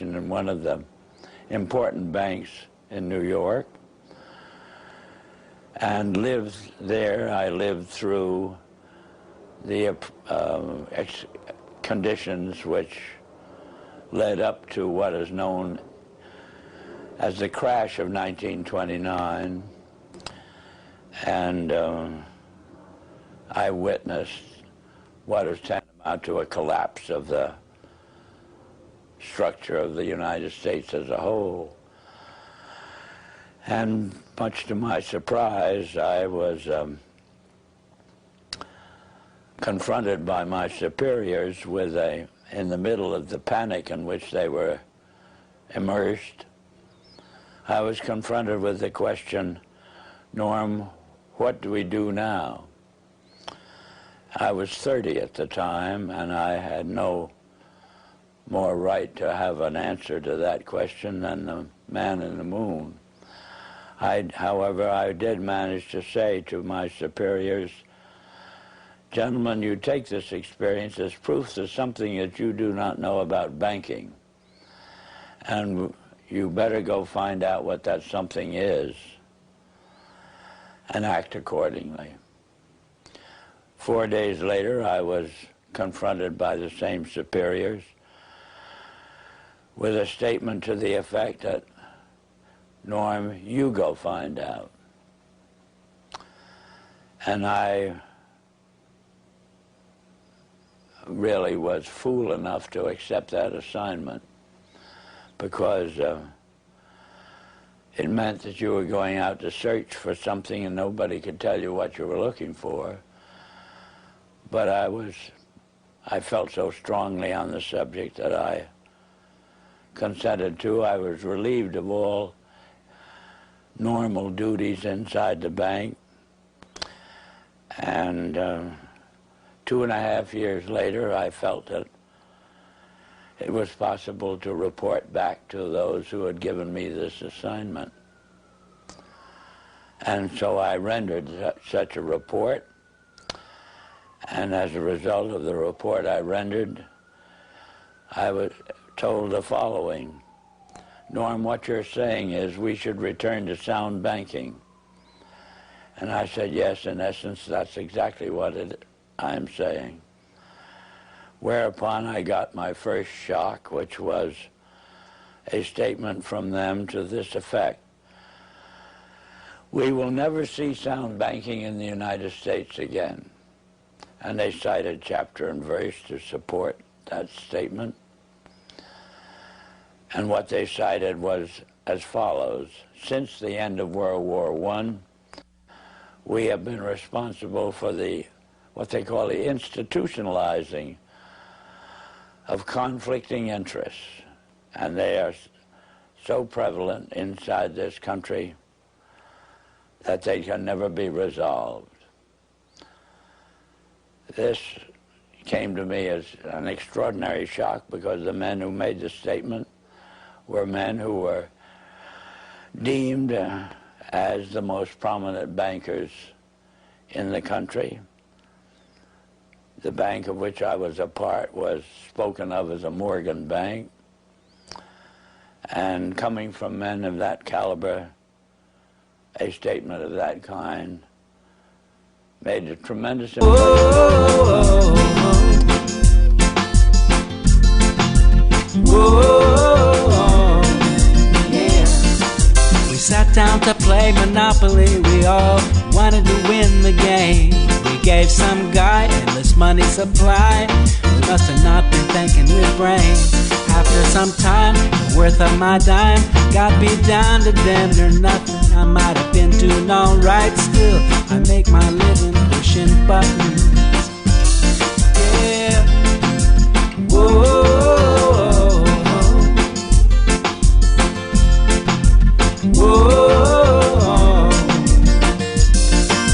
position in one of the important banks in New York and lived there. I lived through the conditions which led up to what is known as the crash of 1929, and I witnessed what is tantamount to a collapse of the structure of the United States as a whole. And much to my surprise, I was confronted by my superiors with in the middle of the panic in which they were immersed, I was confronted with the question, Norm, what do we do now? I was 30 at the time, and I had no more right to have an answer to that question than the man in the moon. However, I did manage to say to my superiors, gentlemen, you take this experience as proof of something that you do not know about banking, and you better go find out what that something is and act accordingly. 4 days later, I was confronted by the same superiors with a statement to the effect that, Norm, you go find out. And I really was fool enough to accept that assignment, because it meant that you were going out to search for something and nobody could tell you what you were looking for. But I felt so strongly on the subject that I consented to. I was relieved of all normal duties inside the bank, and 2.5 years later I felt that it was possible to report back to those who had given me this assignment. And so I rendered such a report, and as a result of the report I rendered, I was told the following, Norm, what you're saying is we should return to sound banking. And I said, yes, in essence, that's exactly what I'm saying. Whereupon I got my first shock, which was a statement from them to this effect: we will never see sound banking in the United States again. And they cited chapter and verse to support that statement. And what they cited was as follows: since the end of World War I, we have been responsible for what they call the institutionalizing of conflicting interests, and they are so prevalent inside this country that they can never be resolved. This came to me as an extraordinary shock, because the men who made the statement were men who were deemed as the most prominent bankers in the country. The bank of which I was a part was spoken of as a Morgan bank, and coming from men of that caliber, a statement of that kind made a tremendous impression. Yeah. We sat down to play Monopoly. We all wanted to win the game. We gave some guy endless money supply. We must have not been thinking with brains. After some time, the worth of my dime got me down to damn near nothing. I might have been doing all right still. I make my living pushing buttons. Yeah. Whoa. Whoa.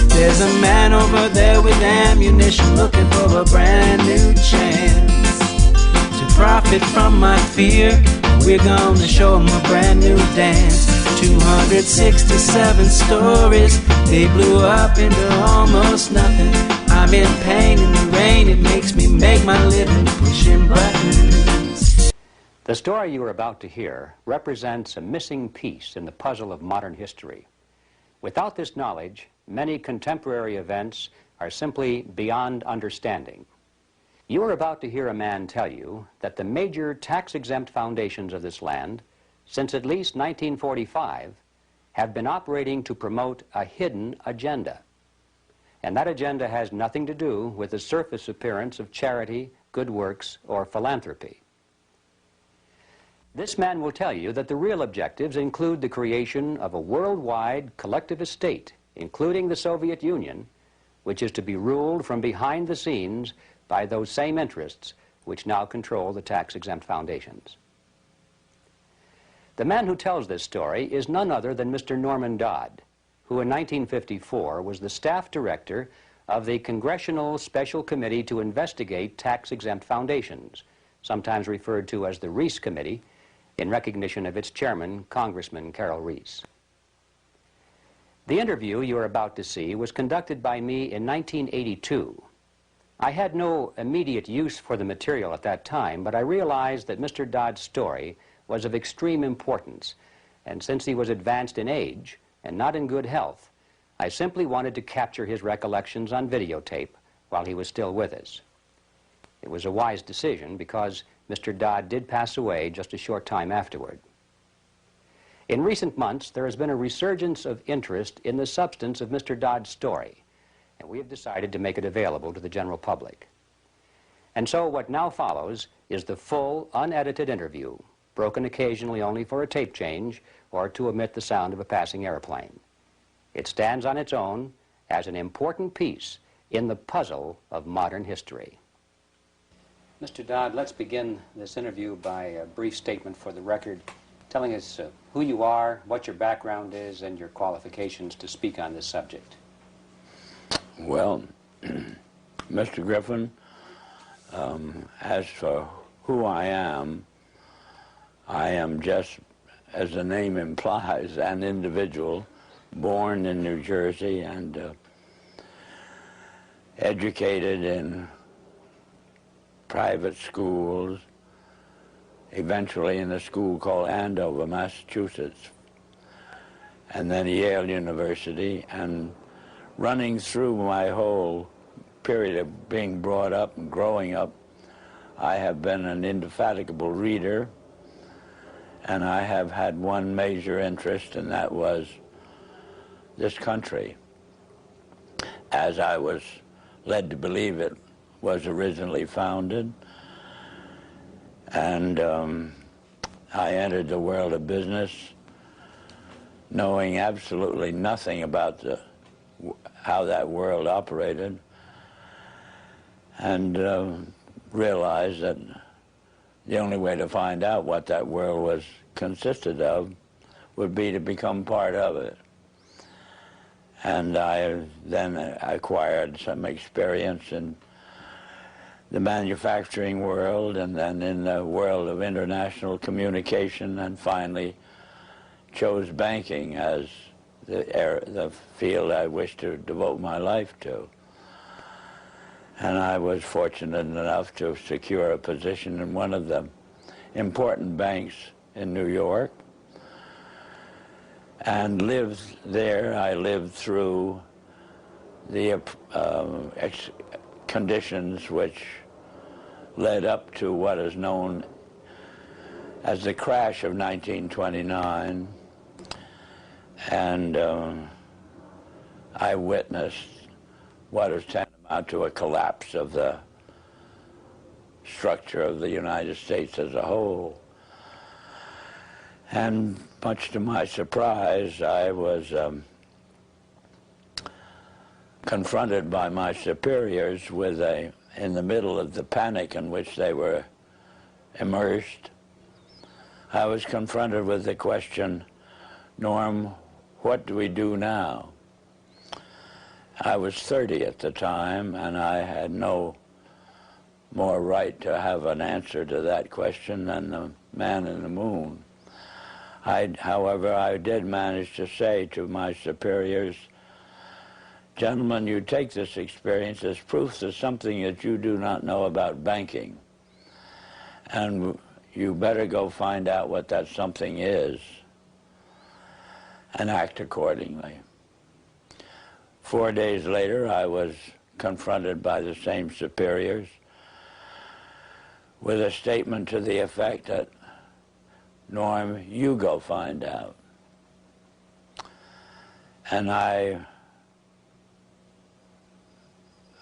There's a man over there with ammunition looking for a brand new chance to profit from my fear. We're gonna show him a brand new dance. 267 stories, they blew up into almost nothing. I'm in pain in the rain, it makes me make my living pushing buttons. The story you are about to hear represents a missing piece in the puzzle of modern history. Without this knowledge, many contemporary events are simply beyond understanding. You are about to hear a man tell you that the major tax-exempt foundations of this land, since at least 1945, have been operating to promote a hidden agenda. And that agenda has nothing to do with the surface appearance of charity, good works, or philanthropy. This man will tell you that the real objectives include the creation of a worldwide collectivist state, including the Soviet Union, which is to be ruled from behind the scenes by those same interests which now control the tax-exempt foundations. The man who tells this story is none other than Mr. Norman Dodd, who in 1954 was the staff director of the Congressional Special Committee to investigate tax-exempt foundations, sometimes referred to as the Reese Committee, in recognition of its chairman, Congressman Carroll Reese. The interview you are about to see was conducted by me in 1982. I had no immediate use for the material at that time, but I realized that Mr. Dodd's story was of extreme importance, and since he was advanced in age and not in good health, I simply wanted to capture his recollections on videotape while he was still with us. It was a wise decision because Mr. Dodd did pass away just a short time afterward. In recent months, there has been a resurgence of interest in the substance of Mr. Dodd's story, and we have decided to make it available to the general public. And so what now follows is the full, unedited interview, broken occasionally only for a tape change or to omit the sound of a passing airplane. It stands on its own as an important piece in the puzzle of modern history. Mr. Dodd, let's begin this interview by a brief statement for the record, telling us who you are, what your background is, and your qualifications to speak on this subject. Well, Mr. Griffin, as for who I am just, as the name implies, an individual born in New Jersey and educated in private schools, eventually in a school called Andover, Massachusetts, and then Yale University, and running through my whole period of being brought up and growing up, I have been an indefatigable reader, and I have had one major interest, and that was this country, as I was led to believe it was originally founded. And I entered the world of business knowing absolutely nothing about how that world operated, and realized that the only way to find out what that world was consisted of would be to become part of it. And I then acquired some experience in the manufacturing world, and then in the world of international communication, and finally chose banking as the field I wished to devote my life to. And I was fortunate enough to secure a position in one of the important banks in New York, and lived there. I lived through the conditions which led up to what is known as the crash of 1929, and I witnessed what is tantamount to a collapse of the structure of the United States as a whole. And much to my surprise, I was confronted by my superiors with in the middle of the panic in which they were immersed, I was confronted with the question, Norm, what do we do now? I was 30 at the time, and I had no more right to have an answer to that question than the man in the moon. However, I did manage to say to my superiors, gentlemen, you take this experience as proof of something that you do not know about banking. And you better go find out what that something is and act accordingly. 4 days later, I was confronted by the same superiors with a statement to the effect that, Norm, you go find out. And I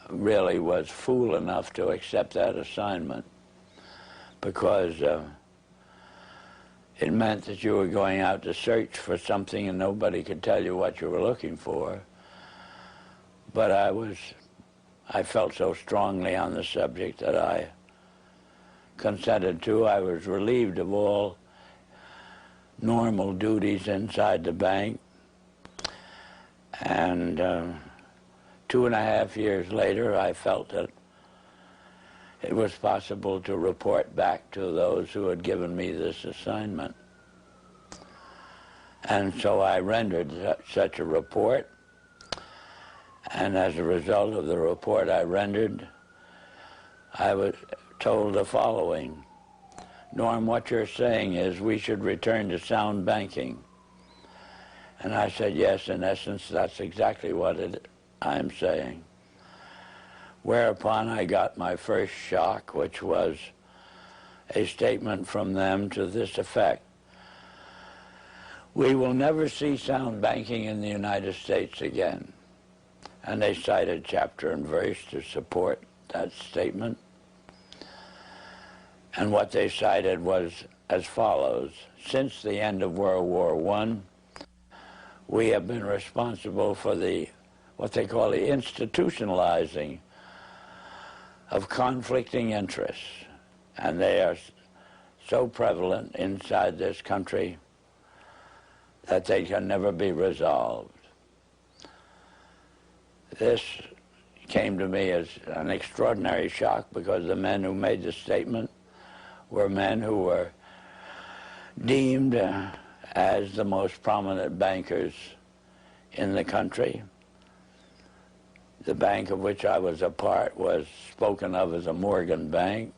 really was fool enough to accept that assignment, because it meant that you were going out to search for something and nobody could tell you what you were looking for. But I felt so strongly on the subject that I consented to. I was relieved of all normal duties inside the bank. And 2.5 years later, I felt that it was possible to report back to those who had given me this assignment. And so I rendered such a report. And as a result of the report I rendered, I was told the following: Norm, what you're saying is we should return to sound banking. And I said, yes, in essence, that's exactly what I'm saying. Whereupon I got my first shock, which was a statement from them to this effect: we will never see sound banking in the United States again. And they cited chapter and verse to support that statement. And what they cited was as follows: since the end of World War I, we have been responsible for what they call the institutionalizing of conflicting interests. And they are so prevalent inside this country that they can never be resolved. This came to me as an extraordinary shock, because the men who made the statement were men who were deemed as the most prominent bankers in the country. The bank of which I was a part was spoken of as a Morgan bank.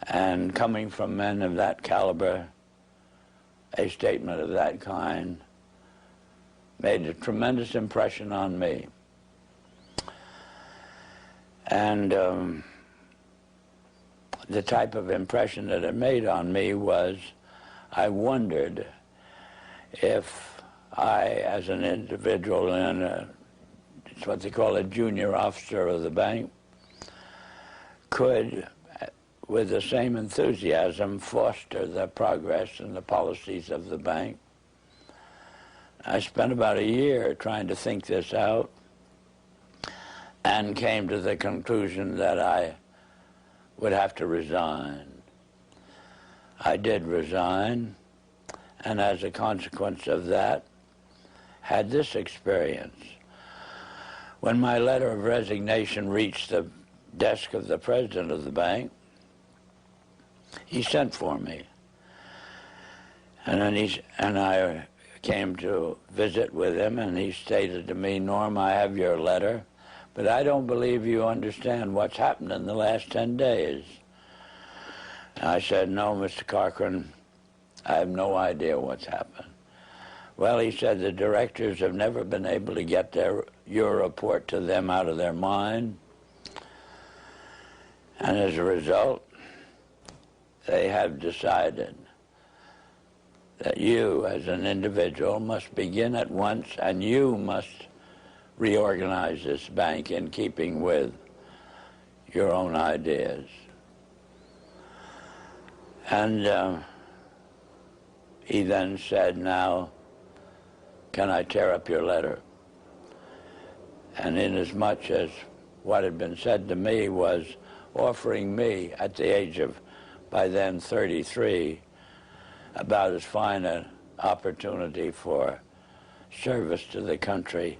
And coming from men of that caliber, a statement of that kind made a tremendous impression on me. And the type of impression that it made on me was, I wondered if I, as an individual and it's what they call a junior officer of the bank, could, with the same enthusiasm, foster the progress and the policies of the bank. I spent about a year trying to think this out and came to the conclusion that I would have to resign. I did resign, and as a consequence of that, had this experience. When my letter of resignation reached the desk of the president of the bank, he sent for me. And I came to visit with him, and he stated to me, Norm, I have your letter, but I don't believe you understand what's happened in the last 10 days. And I said, no, Mr. Cochran, I have no idea what's happened. Well, he said, the directors have never been able to get your report to them out of their mind. And as a result, they have decided that you, as an individual, must begin at once, and you must reorganize this bank in keeping with your own ideas. And he then said, now, can I tear up your letter? And inasmuch as what had been said to me was offering me, at the age of, by then, 33, about as fine an opportunity for service to the country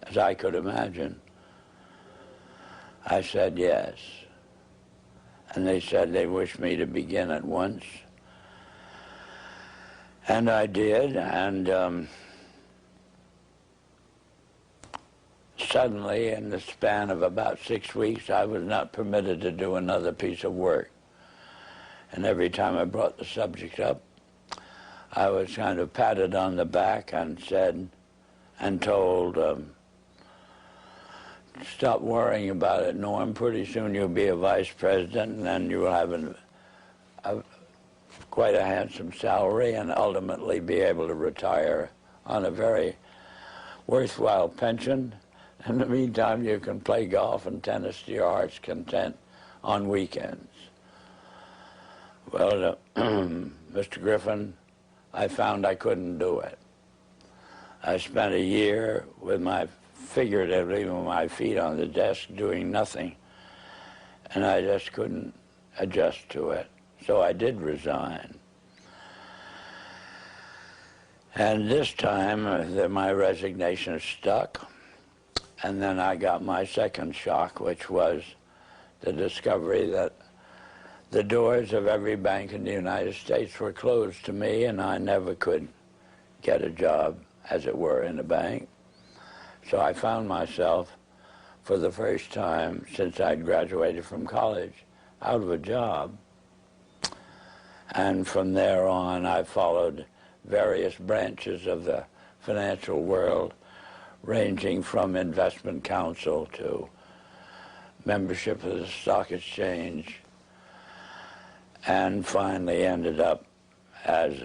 as I could imagine, I said yes. And they said they wished me to begin at once. And I did, and suddenly, in the span of about 6 weeks, I was not permitted to do another piece of work. And every time I brought the subject up, I was kind of patted on the back and said, and told, stop worrying about it, Norm. Pretty soon you'll be a vice president, and then you will have quite a handsome salary and ultimately be able to retire on a very worthwhile pension. In the meantime, you can play golf and tennis to your heart's content on weekends. Well, Mr. Griffin, I found I couldn't do it. I spent a year with figuratively with my feet on the desk doing nothing, and I just couldn't adjust to it. So I did resign. And this time, my resignation stuck, and then I got my second shock, which was the discovery that the doors of every bank in the United States were closed to me, and I never could get a job, as it were, in a bank. So I found myself, for the first time since I'd graduated from college, out of a job. And from there on, I followed various branches of the financial world, ranging from investment counsel to membership of the stock exchange, and finally ended up as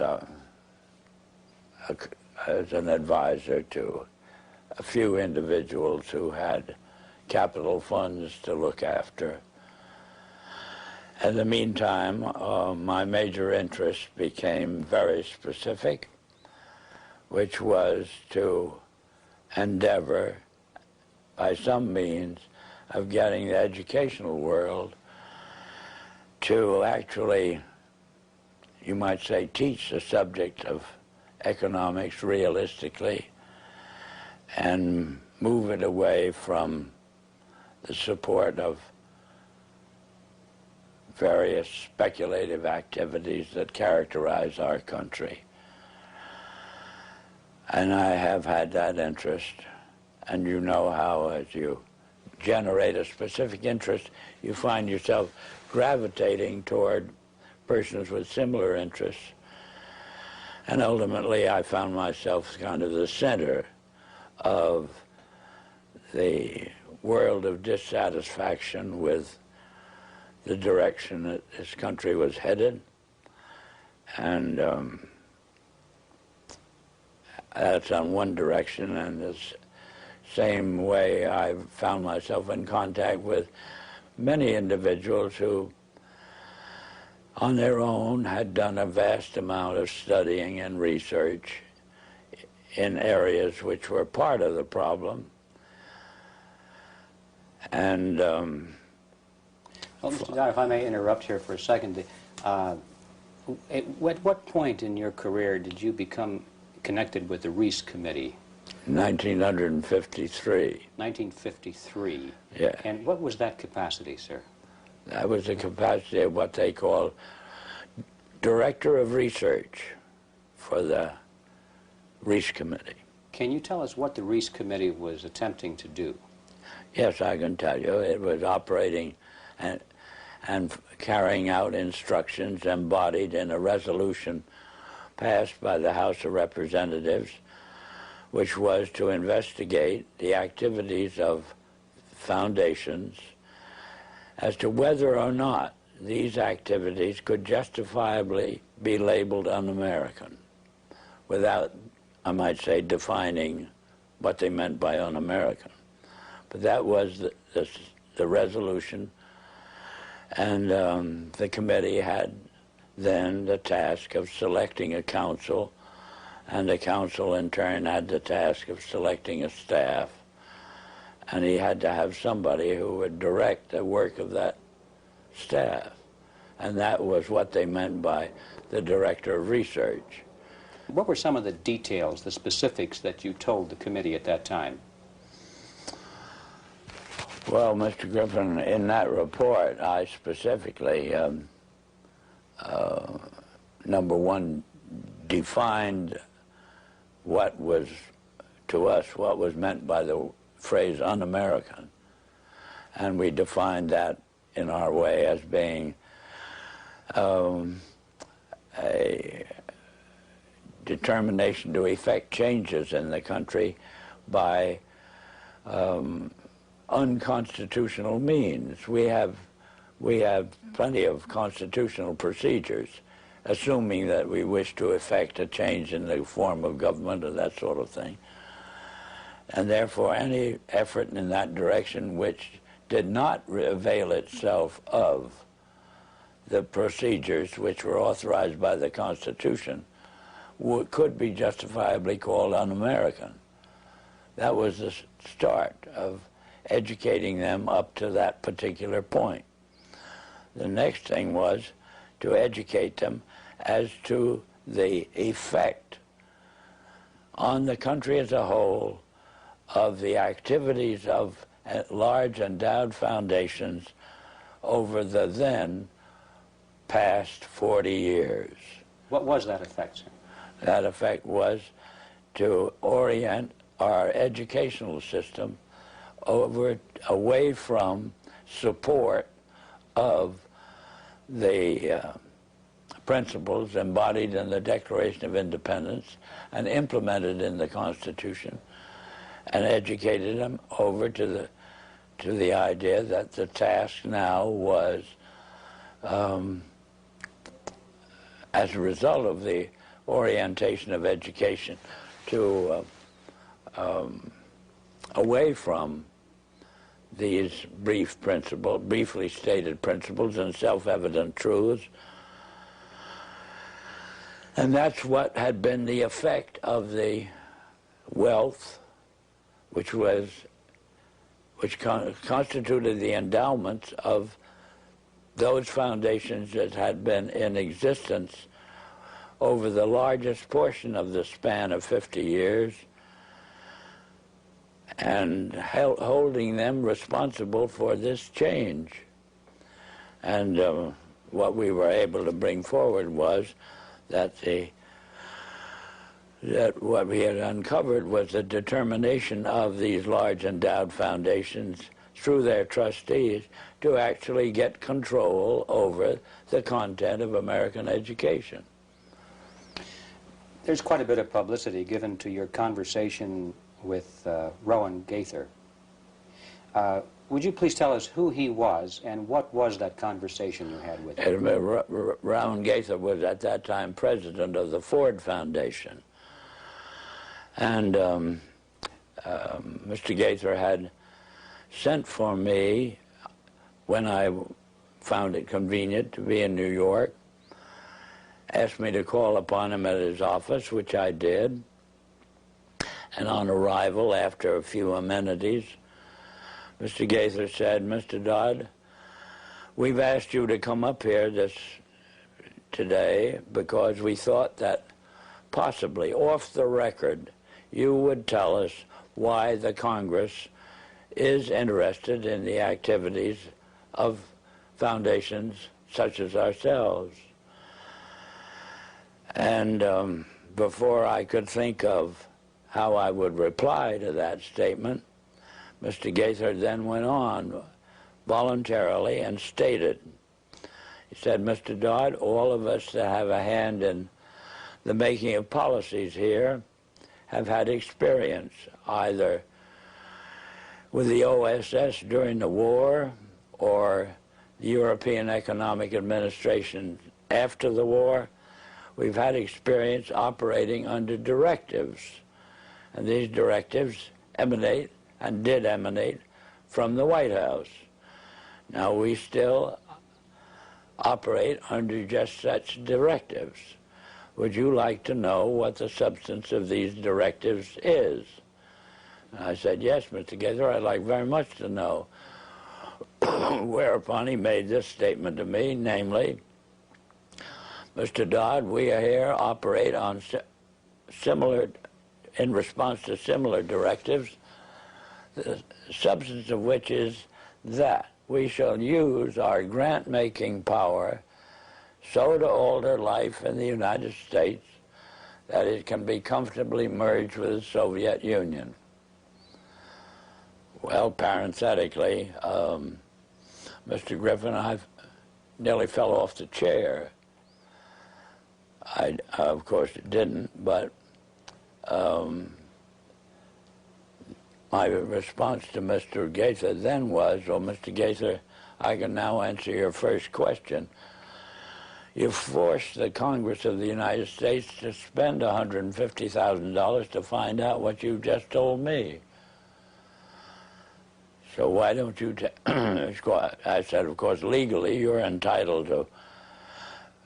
an advisor to a few individuals who had capital funds to look after. In the meantime, my major interest became very specific, which was to endeavor, by some means, of getting the educational world to actually, you might say, teach the subject of economics realistically and move it away from the support of various speculative activities that characterize our country. And I have had that interest, and you know how as you generate a specific interest, you find yourself gravitating toward persons with similar interests. And ultimately, I found myself kind of the center of the world of dissatisfaction with the direction that this country was headed. And that's on one direction, and this same way I found myself in contact with many individuals who, on their own, had done a vast amount of studying and research in areas which were part of the problem. And well, Mr. Dodd, if I may interrupt here for a second, at what point in your career did you become connected with the Reese Committee? 1953. 1953. Yeah. And what was that capacity, sir? That was the capacity of what they call Director of Research for the Reese Committee. Can you tell us what the Reese Committee was attempting to do? Yes, I can tell you. It was operating and carrying out instructions embodied in a resolution passed by the House of Representatives, which was to investigate the activities of foundations as to whether or not these activities could justifiably be labeled un-American, without, I might say, defining what they meant by un-American. But that was the resolution, and the committee had then the task of selecting a council, and the council in turn had the task of selecting a staff, and he had to have somebody who would direct the work of that staff. And that was what they meant by the Director of Research. What were some of the details, the specifics that you told the committee at that time? Well, Mr. Griffin, in that report, I specifically, number one, defined what was, to us, what was meant by the phrase un-American. And we defined that in our way as being a determination to effect changes in the country by unconstitutional means. We have plenty of constitutional procedures, assuming that we wish to effect a change in the form of government or that sort of thing. And therefore, any effort in that direction which did not avail itself of the procedures which were authorized by the Constitution could be justifiably called un-American. That was the start of educating them up to that particular point. The next thing was to educate them as to the effect on the country as a whole of the activities of large endowed foundations over the then past 40 years. What was that effect, sir? That effect was to orient our educational system away from support of the principles embodied in the Declaration of Independence and implemented in the Constitution, and educated them over to the idea that the task now was, as a result of the orientation of education, to away from these briefly stated principles and self-evident truths. And that's what had been the effect of the wealth which constituted the endowments of those foundations that had been in existence over the largest portion of the span of 50 years, and holding them responsible for this change. And what we were able to bring forward was that what we had uncovered was the determination of these large endowed foundations through their trustees to actually get control over the content of American education. There's quite a bit of publicity given to your conversation with Rowan Gaither. Would you please tell us who he was and what was that conversation you had with him? Rowan Gaither was at that time president of the Ford Foundation. And Mr. Gaither had sent for me when I found it convenient to be in New York, asked me to call upon him at his office, which I did. And on arrival, after a few amenities, Mr. Gaither said, "Mr. Dodd, we've asked you to come up here today because we thought that possibly off the record you would tell us why the Congress is interested in the activities of foundations such as ourselves." And before I could think of how I would reply to that statement, Mr. Gaither then went on voluntarily and stated, he said, "Mr. Dodd, all of us that have a hand in the making of policies here have had experience either with the OSS during the war or the European Economic Administration after the war. We've had experience operating under directives, and these directives emanate and did emanate from the White House. Now we still operate under just such directives. Would you like to know what the substance of these directives is?" And I said, "Yes, Mr. Gaither, I'd like very much to know." Whereupon he made this statement to me, namely, "Mr. Dodd, we here operate on in response to similar directives, the substance of which is that we shall use our grant-making power so to alter life in the United States that it can be comfortably merged with the Soviet Union." Well, parenthetically, Mr. Griffin, I've nearly fell off the chair. I of course, didn't, but my response to Mr. Gaither then was, well, Mr. Gaither, I can now answer your first question. You forced the Congress of the United States to spend $150,000 to find out what you just told me. So why don't you I said, of course, legally you're entitled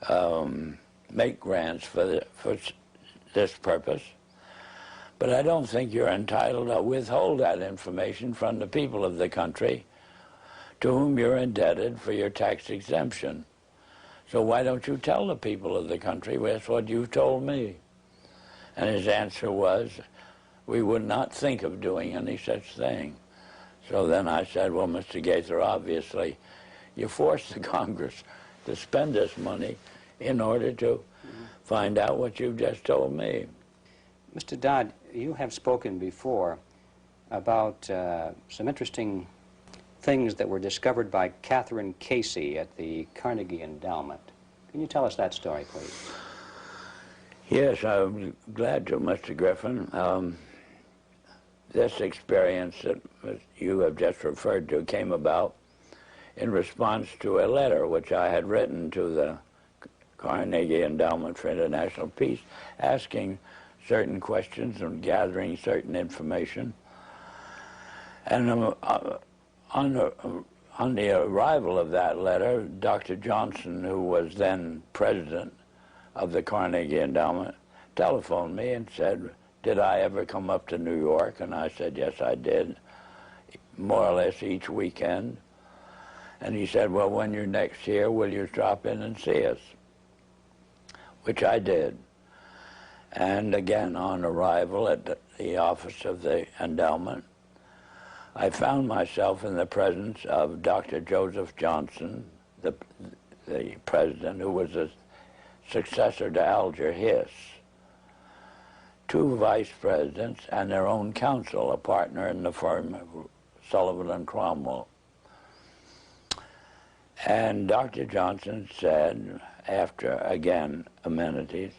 to make grants for this purpose, but I don't think you're entitled to withhold that information from the people of the country to whom you're indebted for your tax exemption. So why don't you tell the people of the country, that's what you told me? And his answer was, we would not think of doing any such thing. So then I said, well, Mr. Gaither, obviously, you forced the Congress to spend this money in order to find out what you've just told me. Mr. Dodd, you have spoken before about some interesting things that were discovered by Catherine Casey at the Carnegie Endowment. Can you tell us that story, please? Yes, I'm glad to, Mr. Griffin. This experience that you have just referred to came about in response to a letter which I had written to the Carnegie Endowment for International Peace, asking certain questions and gathering certain information. And on the arrival of that letter, Dr. Johnson, who was then president of the Carnegie Endowment, telephoned me and said, did I ever come up to New York? And I said, yes, I did, more or less each weekend. And he said, well, when you're next here, will you drop in and see us? Which I did. And again, on arrival at the office of the endowment, I found myself in the presence of Dr. Joseph Johnson, the president, who was a successor to Alger Hiss, two vice presidents, and their own counsel, a partner in the firm, Sullivan and Cromwell. And Dr. Johnson said, after, again, amenities,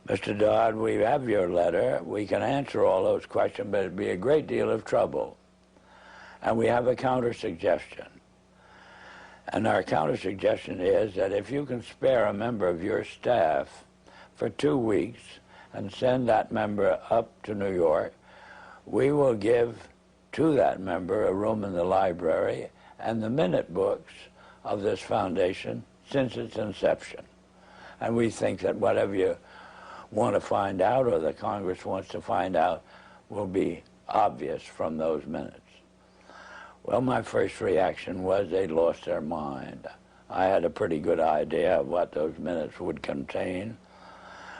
Mr. Dodd, we have your letter. We can answer all those questions, but it'd be a great deal of trouble. And we have a counter-suggestion. And our counter-suggestion is that if you can spare a member of your staff for 2 weeks and send that member up to New York, we will give to that member a room in the library and the minute books of this foundation since its inception. And we think that whatever you want to find out, or the Congress wants to find out, will be obvious from those minutes. Well, my first reaction was they'd lost their mind. I had a pretty good idea of what those minutes would contain,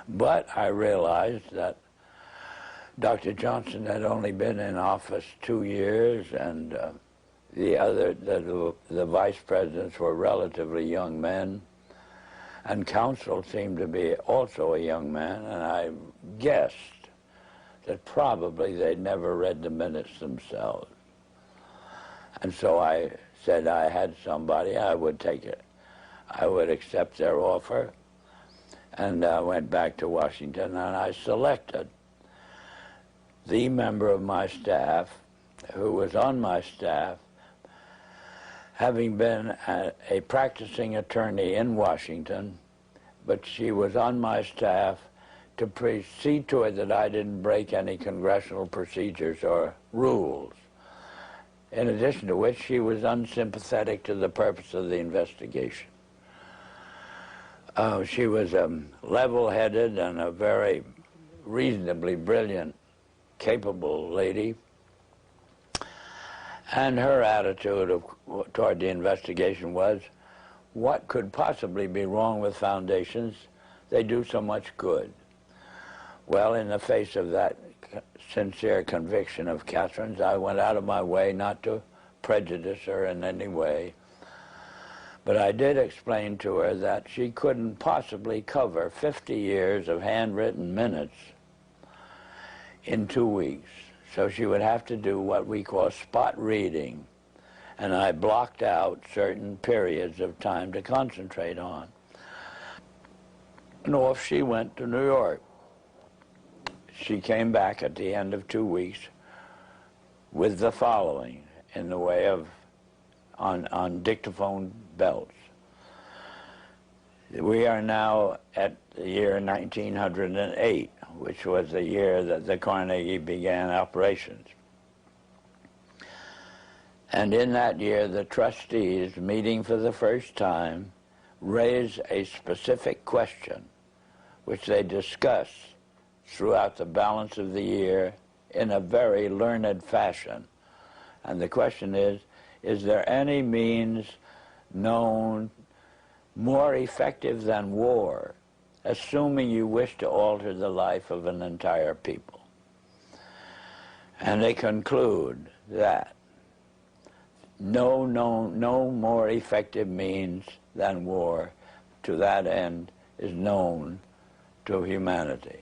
but I realized that Dr. Johnson had only been in office 2 years, and the vice presidents were relatively young men, and counsel seemed to be also a young man, and I guessed that probably they'd never read the minutes themselves. And so I said I had somebody, I would take it. I would accept their offer, and I went back to Washington, and I selected the member of my staff who was on my staff, having been a practicing attorney in Washington, but she was on my staff to see to it that I didn't break any congressional procedures or rules. In addition to which, she was unsympathetic to the purpose of the investigation. She was level-headed and a very reasonably brilliant, capable lady. And her attitude toward the investigation was, what could possibly be wrong with foundations? They do so much good. Well, in the face of that sincere conviction of Catherine's, I went out of my way not to prejudice her in any way. But I did explain to her that she couldn't possibly cover 50 years of handwritten minutes in 2 weeks. So she would have to do what we call spot reading. and I blocked out certain periods of time to concentrate on. And off she went to New York. She came back at the end of 2 weeks with the following in the way of, on dictaphone belts. We are now at the year 1908, which was the year that the Carnegie began operations. And in that year, the trustees, meeting for the first time, raised a specific question, which they discussed throughout the balance of the year in a very learned fashion. And the question is there any means known more effective than war, assuming you wish to alter the life of an entire people? And they conclude that no more effective means than war to that end is known to humanity.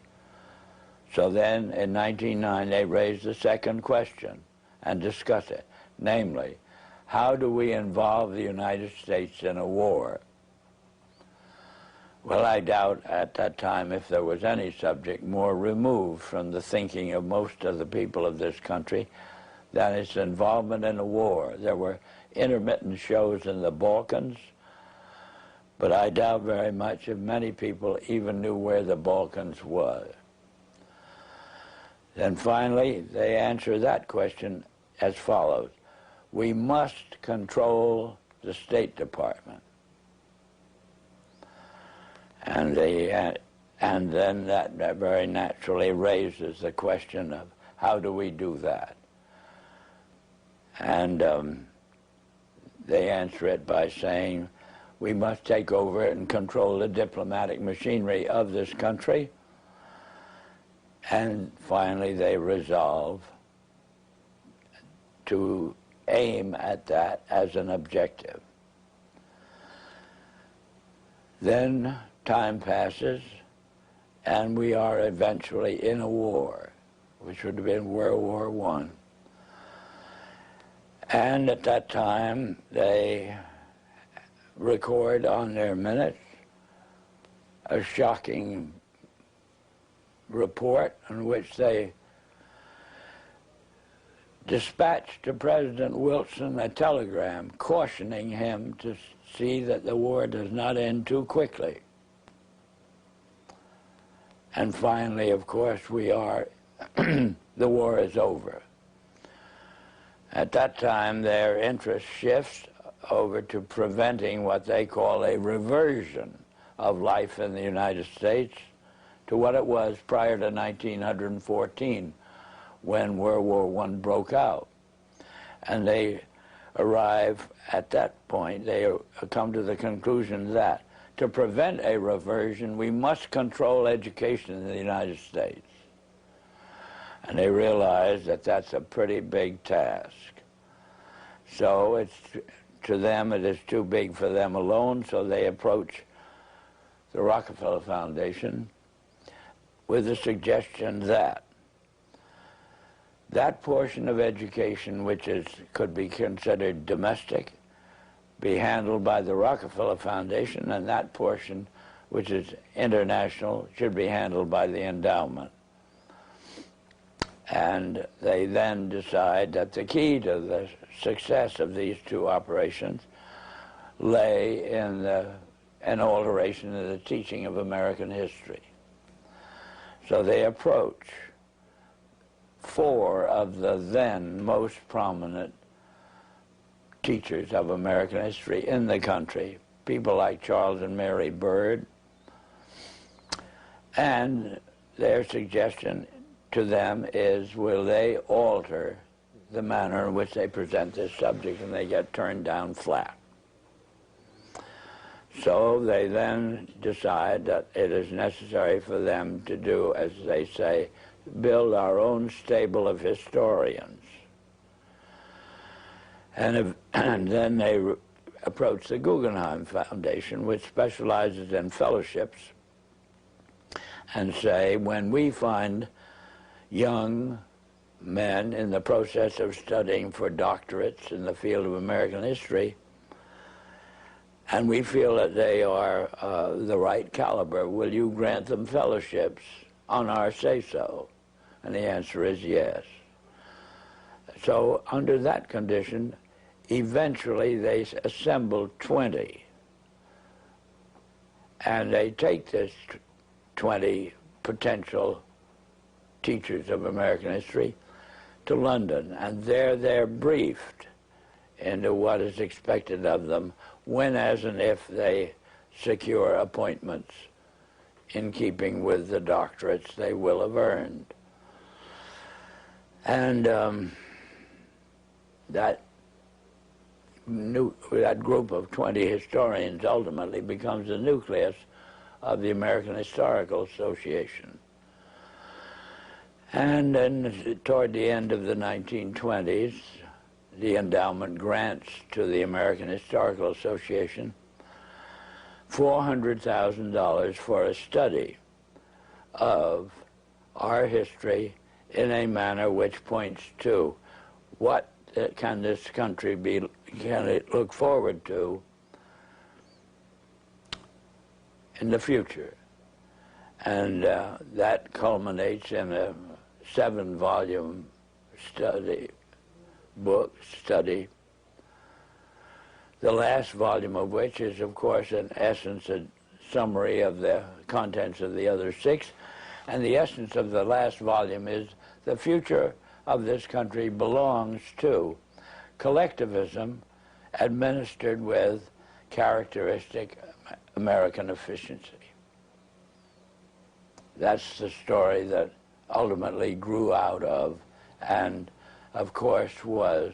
So then in 1909 they raised the second question and discussed it, namely, how do we involve the United States in a war? Well, I doubt at that time if there was any subject more removed from the thinking of most of the people of this country than its involvement in a war. There were intermittent shows in the Balkans, but I doubt very much if many people even knew where the Balkans was. Then finally, they answer that question as follows. We must control the State Department. And then that very naturally raises the question of how do we do that? And they answer it by saying we must take over and control the diplomatic machinery of this country. And finally they resolve to aim at that as an objective. Then time passes, and we are eventually in a war, which would have been World War I. And at that time, they record on their minutes a shocking report in which they dispatched to President Wilson a telegram cautioning him to see that the war does not end too quickly. And finally, of course, we are, the war is over. At that time, their interest shifts over to preventing what they call a reversion of life in the United States to what it was prior to 1914, when World War I broke out. And they arrive at that point, they come to the conclusion that to prevent a reversion, we must control education in the United States. And they realize that that's a pretty big task. So it's, to them, it is too big for them alone, so they approach the Rockefeller Foundation with the suggestion that that portion of education which could be considered domestic be handled by the Rockefeller Foundation, and that portion which is international should be handled by the endowment. And they then decide that the key to the success of these two operations lay in an alteration of the teaching of American history. So they approach 4 of the then most prominent teachers of American history in the country, people like Charles and Mary Bird, and their suggestion to them is, will they alter the manner in which they present this subject, and they get turned down flat. So they then decide that it is necessary for them to do, as they say, build our own stable of historians. And then they approach the Guggenheim Foundation, which specializes in fellowships, and say, when we find young men in the process of studying for doctorates in the field of American history, and we feel that they are the right caliber. Will you grant them fellowships on our say-so? And the answer is yes. So under that condition, eventually they assembled 20. And they take this 20 potential teachers of American history to London, and there they're briefed into what is expected of them when, as and if they secure appointments in keeping with the doctorates they will have earned. And that group of 20 historians ultimately becomes the nucleus of the American Historical Association. And then toward the end of the 1920s, the endowment grants to the American Historical Association $400,000 for a study of our history in a manner which points to what can this country can it look forward to in the future. And that culminates in a 7-volume study, the last volume of which is, of course, in essence a summary of the contents of the other 6. And the essence of the last volume is the future of this country belongs to collectivism administered with characteristic American efficiency. That's the story that ultimately grew out of, and of course was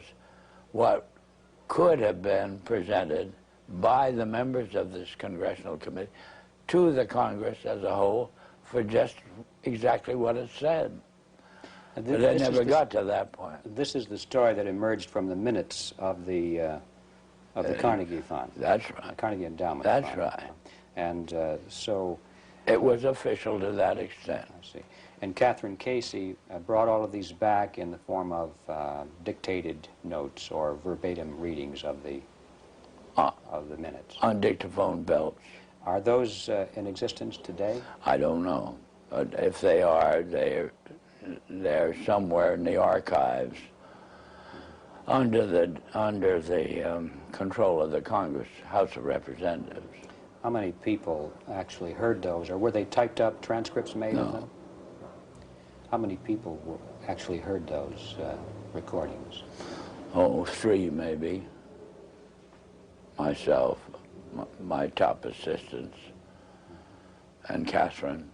what could have been presented by the members of this congressional committee to the Congress as a whole for just exactly what it said. But they never got to that point. This is the story that emerged from the minutes of the Carnegie Fund. That's right. Carnegie Endowment That's Fund. right. And so... It was official to that extent. I see. And Catherine Casey brought all of these back in the form of dictated notes or verbatim readings of the minutes. On dictaphone belts. Are those in existence today? I don't know. But if they are, they're somewhere in the archives under the control of the Congress, House of Representatives. How many people actually heard those, or were they typed up transcripts made of them? How many people actually heard those recordings? Oh, 3 maybe. Myself, my top assistants, and Catherine.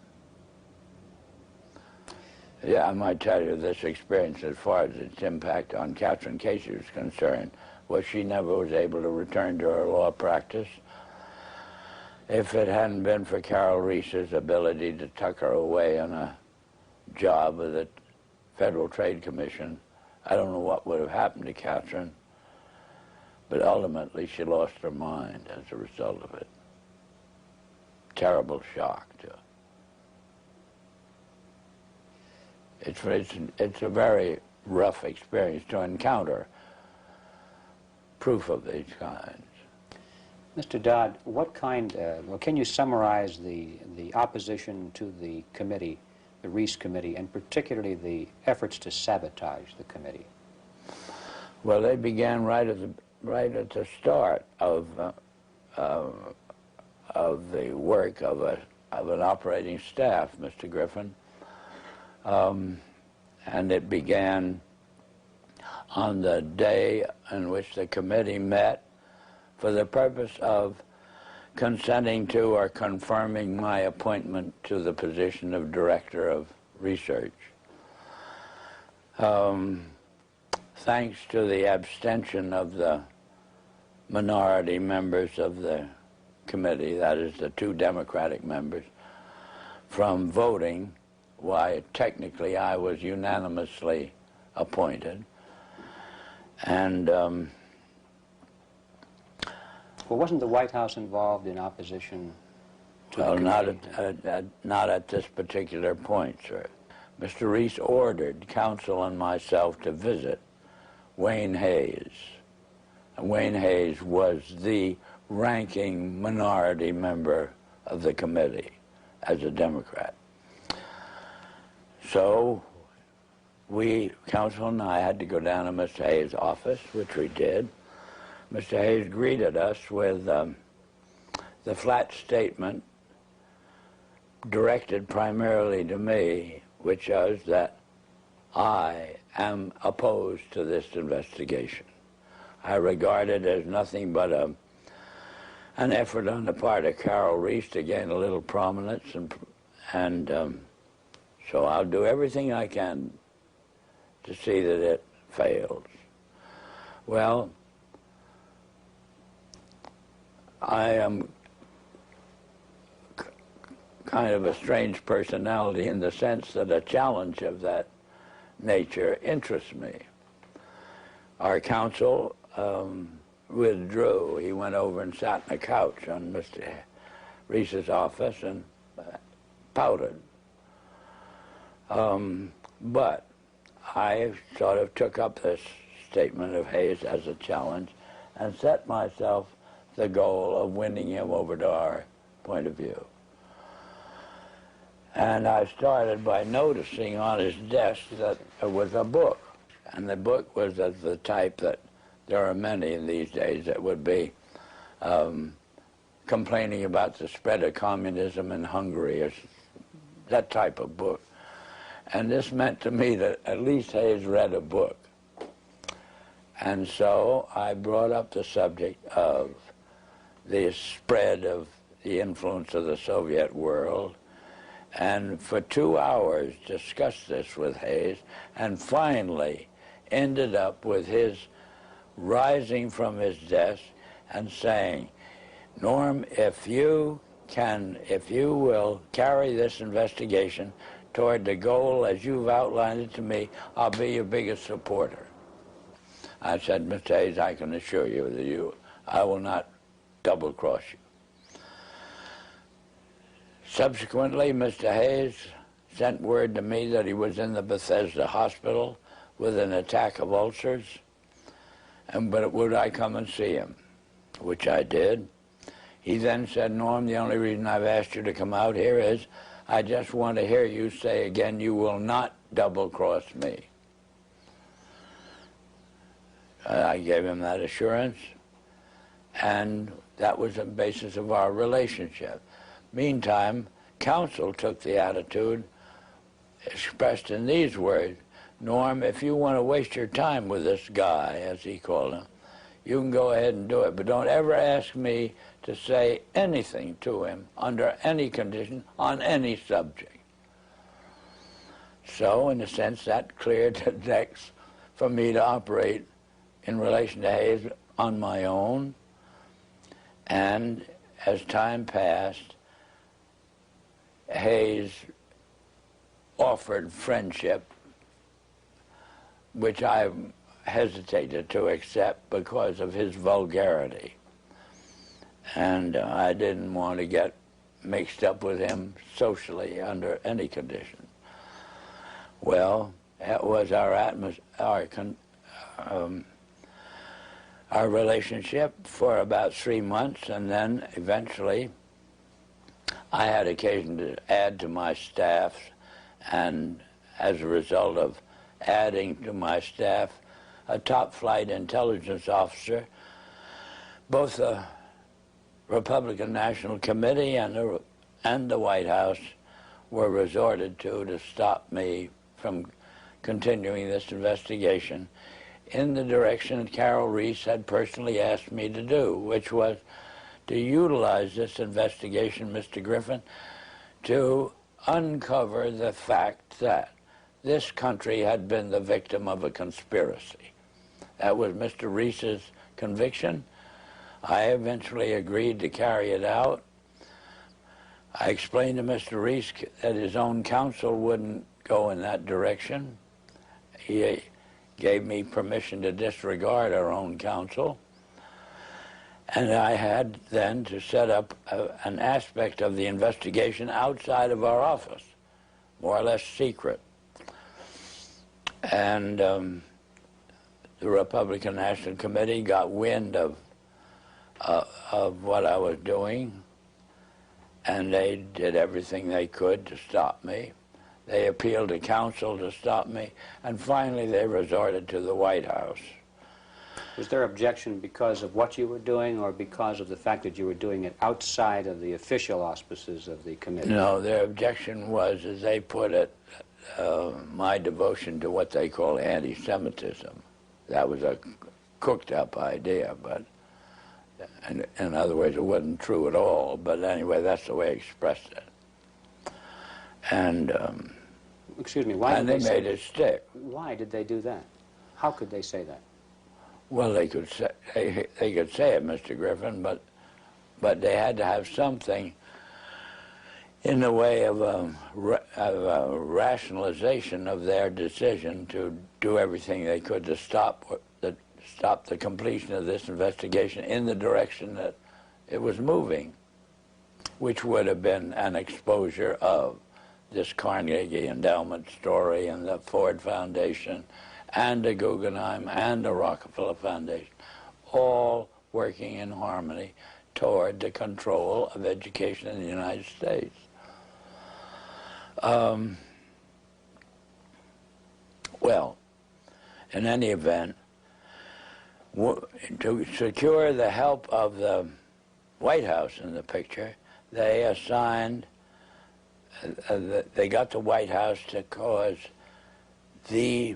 Yeah, I might tell you this experience as far as its impact on Catherine Casey was concerned was she never was able to return to her law practice. If it hadn't been for Carol Reese's ability to tuck her away on a job with the Federal Trade Commission, I don't know what would have happened to Catherine, but ultimately she lost her mind as a result of it. Terrible shock to her. It's a very rough experience to encounter proof of these kinds. Mr. Dodd, what kind, well, can you summarize the opposition to the committee, the Reese committee, and particularly the efforts to sabotage the committee? Well, they began right at the start of the work of an operating staff, Mr. Griffin, and it began on the day in which the committee met for the purpose of consenting to or confirming my appointment to the position of Director of Research. Thanks to the abstention of the minority members of the committee, that is the 2 Democratic members, from voting, why technically I was unanimously appointed. And well, wasn't the White House involved in opposition to well, the committee? not at this particular point, sir. Mr. Reese ordered counsel and myself to visit Wayne Hayes. And Wayne Hayes was the ranking minority member of the committee as a Democrat. So we, counsel and I, had to go down to Mr. Hayes' office, which we did. Mr. Hayes greeted us with the flat statement directed primarily to me, which was that I am opposed to this investigation. I regard it as nothing but an effort on the part of Carol Reese to gain a little prominence, and so I'll do everything I can to see that it fails. Well, I am kind of a strange personality in the sense that a challenge of that nature interests me. Our counsel withdrew. He went over and sat on a couch on Mr. Reese's office and pouted. But I sort of took up this statement of Hayes as a challenge and set myself the goal of winning him over to our point of view. And I started by noticing on his desk that there was a book. And the book was of the type that there are many in these days that would be complaining about the spread of communism in Hungary, or that type of book. And this meant to me that at least Hayes read a book. And so I brought up the subject of the spread of the influence of the Soviet world, and for 2 hours discussed this with Hayes, and finally ended up with his rising from his desk and saying, Norm, if you will carry this investigation toward the goal as you've outlined it to me, I'll be your biggest supporter. I said, Mr. Hayes, I can assure you that I will not double-cross you. Subsequently, Mr. Hayes sent word to me that he was in the Bethesda hospital with an attack of ulcers, but would I come and see him, which I did. He then said, Norm, the only reason I've asked you to come out here is I just want to hear you say again, you will not double-cross me. I gave him that assurance, and that was the basis of our relationship. Meantime, counsel took the attitude expressed in these words, Norm, if you want to waste your time with this guy, as he called him, you can go ahead and do it, but don't ever ask me to say anything to him under any condition on any subject. So, in a sense, that cleared the decks for me to operate in relation to Hayes on my own, and as time passed, Hayes offered friendship, which I hesitated to accept because of his vulgarity. And I didn't want to get mixed up with him socially under any condition. Well, that was our relationship for about 3 months, and then eventually I had occasion to add to my staff, and as a result of adding to my staff a top-flight intelligence officer, both the Republican National Committee and the White House were resorted to stop me from continuing this investigation in the direction that Carol Reese had personally asked me to do, which was to utilize this investigation, Mr. Griffin, to uncover the fact that this country had been the victim of a conspiracy. That was Mr. Reese's conviction. I eventually agreed to carry it out. I explained to Mr. Reese that his own counsel wouldn't go in that direction. He gave me permission to disregard our own counsel. And I had then to set up an aspect of the investigation outside of our office, more or less secret. And the Republican National Committee got wind of what I was doing, and they did everything they could to stop me. They appealed to counsel to stop me, and finally they resorted to the White House. Was their objection because of what you were doing, or because of the fact that you were doing it outside of the official auspices of the committee? No, their objection was, as they put it, my devotion to what they call anti-Semitism. That was a cooked-up idea, but in other words, it wasn't true at all. But anyway, that's the way I expressed it. And excuse me, why and did they made it stick. Why did they do that? How could they say that? Well, they could say it, Mr. Griffin, but they had to have something in the way of a rationalization of their decision to do everything they could to stop the completion of this investigation in the direction that it was moving, which would have been an exposure of this Carnegie Endowment story and the Ford Foundation and the Guggenheim and the Rockefeller Foundation, all working in harmony toward the control of education in the United States. Well, in any event, to secure the help of the White House in the picture, they assigned, they got the White House to cause the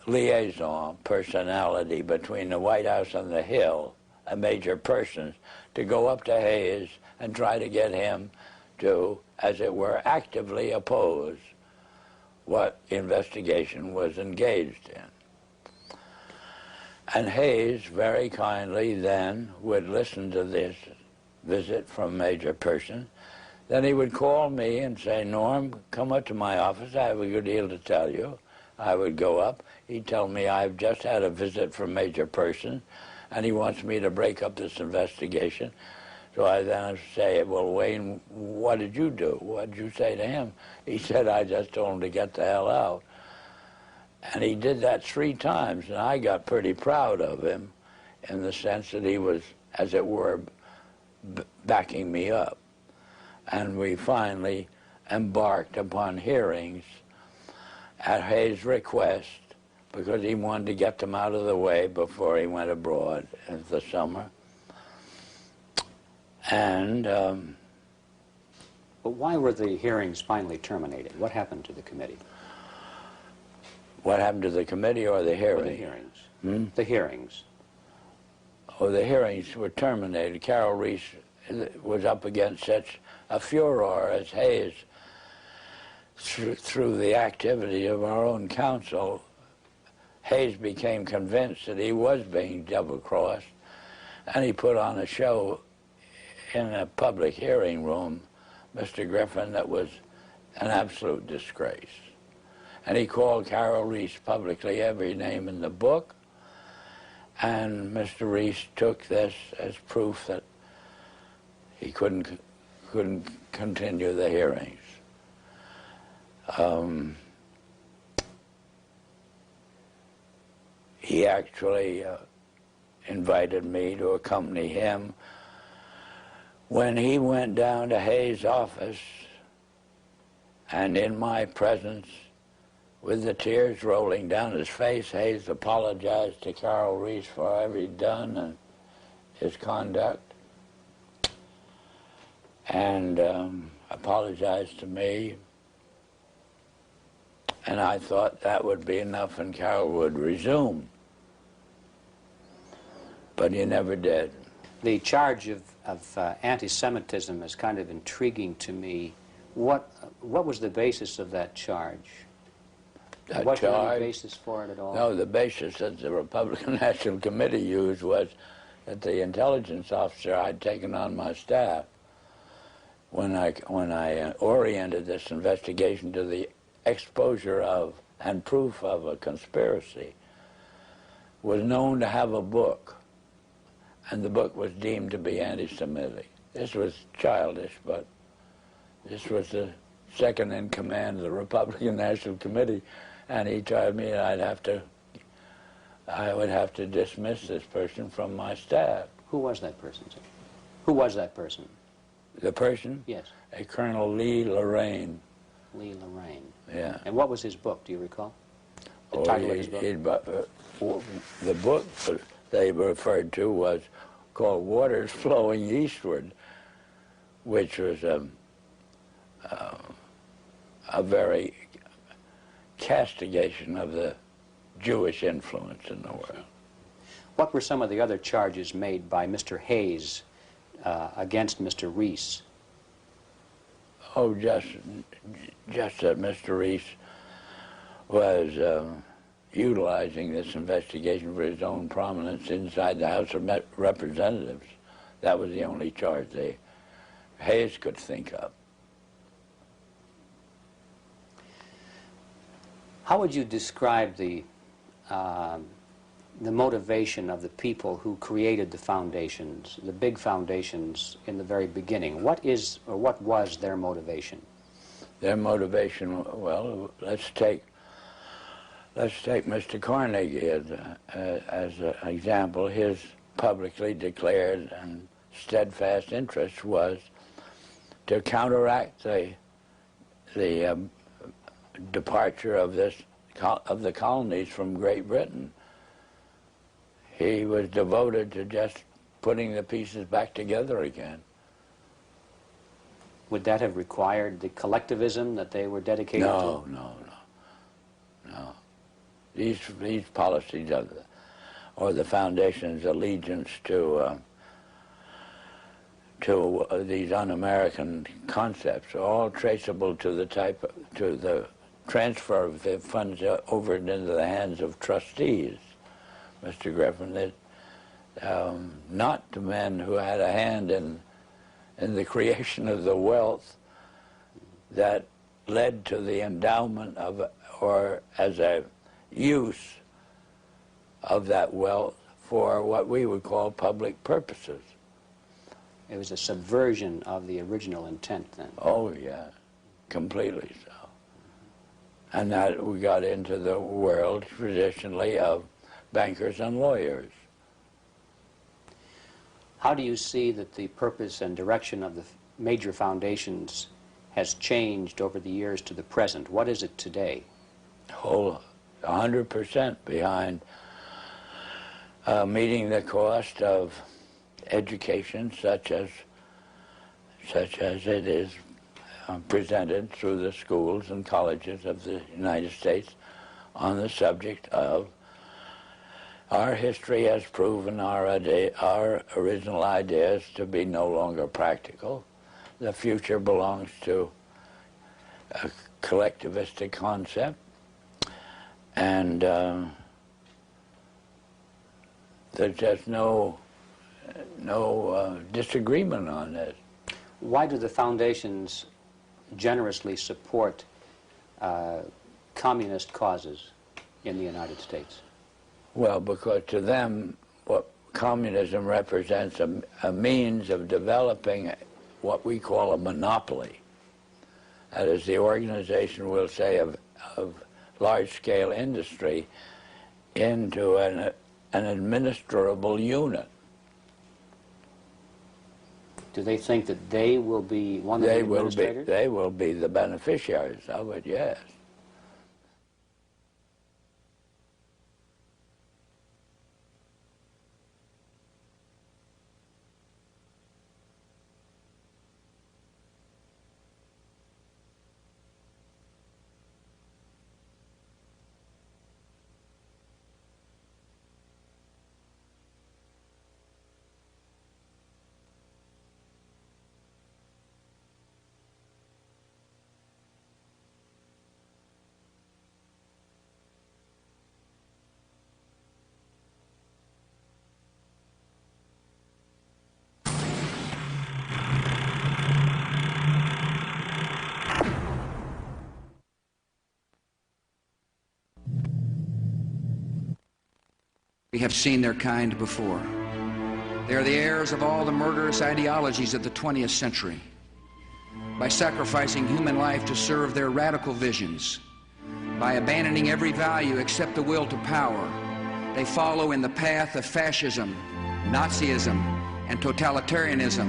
liaison personality between the White House and the Hill, a major person, to go up to Hayes and try to get him to, as it were, actively oppose what investigation was engaged in. And Hayes very kindly then would listen to this visit from Major Person. Then he would call me and say, Norm, come up to my office. I have a good deal to tell you. I would go up. He'd tell me, I've just had a visit from Major Person, and he wants me to break up this investigation. So I then say, well, Wayne, what did you do? What did you say to him? He said, I just told him to get the hell out. And he did that 3 times, and I got pretty proud of him in the sense that he was, as it were, backing me up. And we finally embarked upon hearings at Hayes' request, because he wanted to get them out of the way before he went abroad in the summer. And but why were the hearings finally terminated? What happened to the committee? What happened to the committee or the hearing? Or the hearings. The hearings. Oh, the hearings were terminated. Carol Reese was up against such a furor as Hayes, through the activity of our own counsel. Hayes became convinced that he was being double-crossed, and he put on a show in a public hearing room, Mr. Griffin, that was an absolute disgrace. And he called Carol Reese publicly every name in the book, and Mr. Reese took this as proof that he couldn't continue the hearings. He actually invited me to accompany him when he went down to Hayes' office, and in my presence, with the tears rolling down his face, Hayes apologized to Carol Reese for every done and his conduct, and apologized to me. And I thought that would be enough and Carol would resume. But he never did. The charge of anti-Semitism is kind of intriguing to me. What was the basis of that charge? Was there any basis for it at all? No, the basis that the Republican National Committee used was that the intelligence officer I'd taken on my staff, when I oriented this investigation to the exposure of and proof of a conspiracy, was known to have a book, and the book was deemed to be anti-Semitic. This was childish, but this was the second in command of the Republican National Committee, And he told me I would have to dismiss this person from my staff. Who was that person, sir? Who was that person? The person? Yes. A Colonel Lee Lorraine. Lee Lorraine. Yeah. And what was his book, do you recall? The title of his book? The book they referred to was called Waters Flowing Eastward, which was a very castigation of the Jewish influence in the world. What were some of the other charges made by Mr. Hayes against Mr. Reese? Oh, just that Mr. Reese was utilizing this investigation for his own prominence inside the House of Representatives. That was the only charge Hayes could think of. How would you describe the motivation of the people who created the foundations, the big foundations in the very beginning? What is, or what was their motivation? Their motivation, well, let's take Mr. Carnegie as an example. His publicly declared and steadfast interest was to counteract the departure of the colonies from Great Britain. He was devoted to just putting the pieces back together again. Would that have required the collectivism that they were dedicated to? No. These policies or the foundation's allegiance to these un-American concepts are all traceable to the transfer of the funds over into the hands of trustees, Mr. Griffin. Not to men who had a hand in the creation of the wealth that led to the endowment of, or as a use of that wealth for what we would call public purposes. It was a subversion of the original intent then. Oh, yeah, completely so. And that we got into the world traditionally of bankers and lawyers. How do you see that the purpose and direction of the major foundations has changed over the years to the present? What is it today? Whole 100% behind meeting the cost of education such as it is presented through the schools and colleges of the United States on the subject of our history has proven our original ideas to be no longer practical. The future belongs to a collectivistic concept, and there's just no disagreement on this. Why do the foundations generously support communist causes in the United States? Well, because to them, what communism represents a means of developing what we call a monopoly. That is, the organization, we'll say, of large-scale industry into an administrable unit. Do they think that they will be one of the administrators? They will be the beneficiaries of it, yes. We have seen their kind before. They are the heirs of all the murderous ideologies of the 20th century. By sacrificing human life to serve their radical visions, by abandoning every value except the will to power. They follow in the path of fascism, Nazism, and totalitarianism.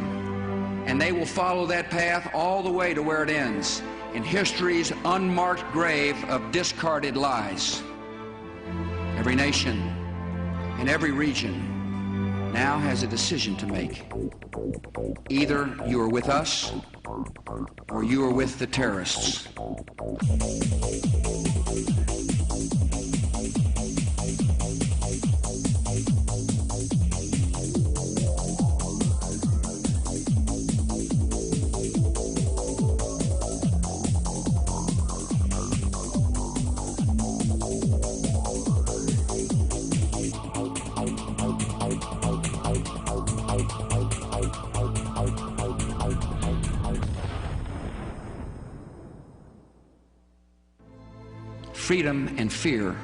And they will follow that path all the way to where it ends, in history's unmarked grave of discarded lies. Every nation in every region now has a decision to make. Either you are with us or you are with the terrorists. Freedom and fear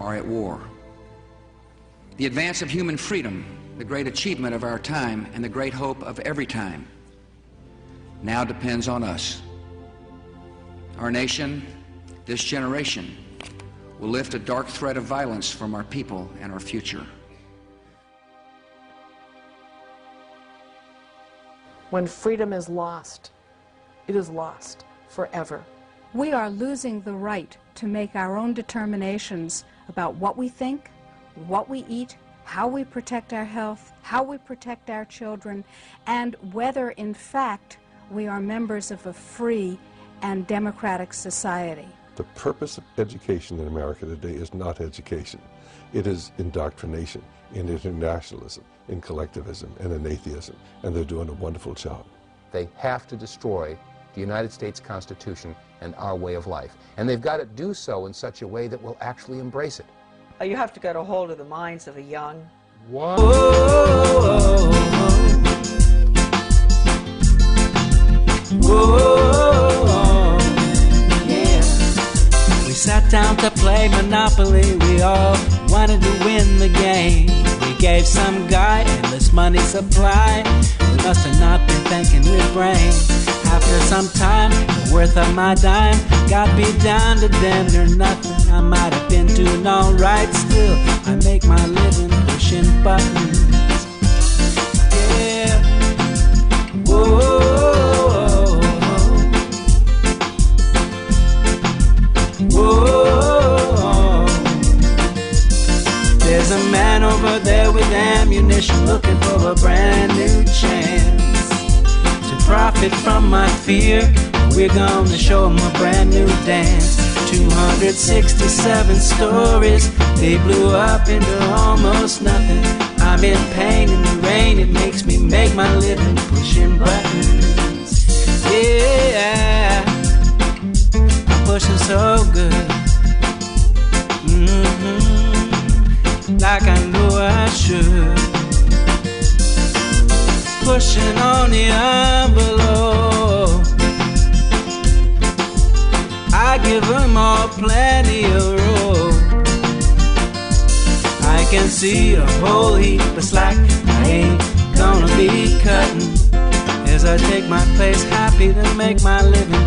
are at war. The advance of human freedom, the great achievement of our time and the great hope of every time, now depends on us. Our nation, this generation, will lift a dark threat of violence from our people and our future. When freedom is lost, it is lost forever. We are losing the right to make our own determinations about what we think, what we eat, how we protect our health, how we protect our children, and whether, in fact, we are members of a free and democratic society. The purpose of education in America today is not education. It is indoctrination, in internationalism, in collectivism, and in atheism, and they're doing a wonderful job. They have to destroy the United States Constitution and our way of life. And they've got to do so in such a way that will actually embrace it. You have to get a hold of the minds of the young. Whoa. Whoa. Yeah. We sat down to play Monopoly. We all wanted to win the game. We gave some guy endless money supply. We must have not been thinking with brain. After some time, the worth of my dime got me down to damn near nothing. I might have been doing all right still. I make my living pushing buttons. Yeah. Whoa. Whoa. There's a man over there with ammunition looking for a brand new chance. Profit from my fear, we're gonna show them a brand new dance. 267 stories, they blew up into almost nothing. I'm in pain in the rain, it makes me make my living pushing buttons. Yeah, I'm pushing so good, like I know I should. Pushing on the envelope, I give them all plenty of rope. I can see a whole heap of slack I ain't gonna be cutting, as I take my place happy to make my living